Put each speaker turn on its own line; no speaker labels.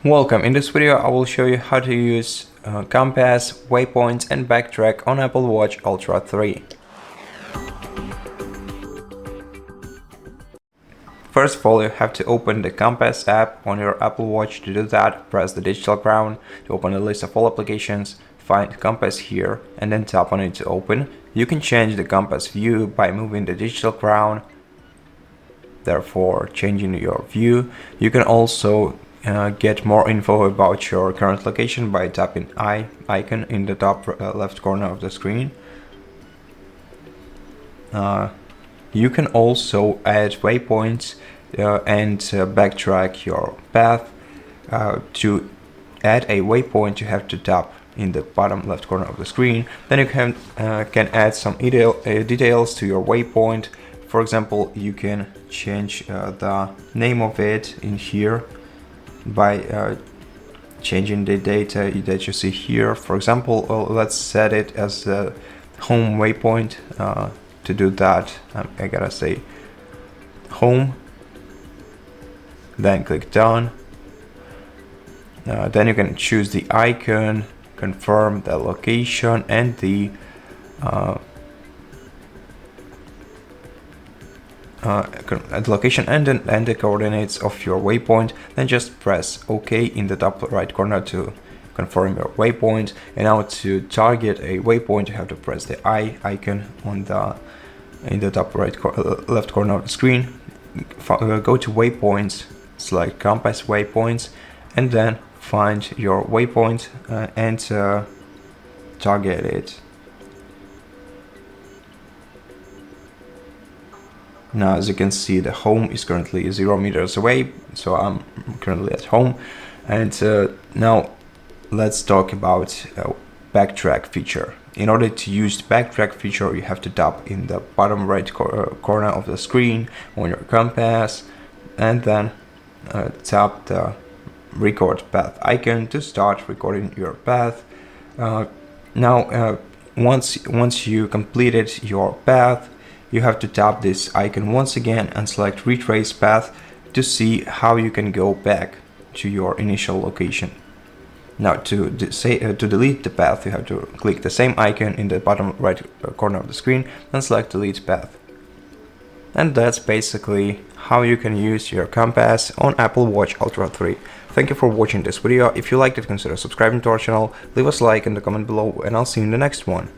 Welcome. In this video I will show you how to use Compass, Waypoints and Backtrack on Apple Watch Ultra 3. First of all, you have to open the Compass app on your Apple Watch. To do that, press the digital crown to open the list of all applications, find Compass here and then tap on it to open. You can change the Compass view by moving the digital crown, therefore changing your view. You can also get more info about your current location by tapping icon in the top left corner of the screen. You can also add waypoints and backtrack your path. To add a waypoint, you have to tap in the bottom left corner of the screen. Then you can add some details to your waypoint. For example, you can change the name of it in here by changing the data that you see here. For example, let's set it as the home waypoint. To do that, I gotta say home, then click done. Then you can choose the icon, confirm the location and the location and the coordinates of your waypoint. Then just press OK in the top right corner to confirm your waypoint. And now to target a waypoint, you have to press the icon on in the top right left corner of the screen. Go to waypoints, select Compass Waypoints, and then find your waypoint and target it. Now, as you can see, the home is currently 0 meters away, so I'm currently at home. And now let's talk about backtrack feature. In order to use the backtrack feature, you have to tap in the bottom right corner of the screen on your compass, and then tap the record path icon to start recording your path. Now, once you completed your path, you have to tap this icon once again and select retrace path to see how you can go back to your initial location. Now to delete the path, you have to click the same icon in the bottom right corner of the screen and select delete path. And that's basically how you can use your compass on Apple Watch Ultra 3. Thank you for watching this video. If you liked it, consider subscribing to our channel, leave us a like in the comment below, and I'll see you in the next one.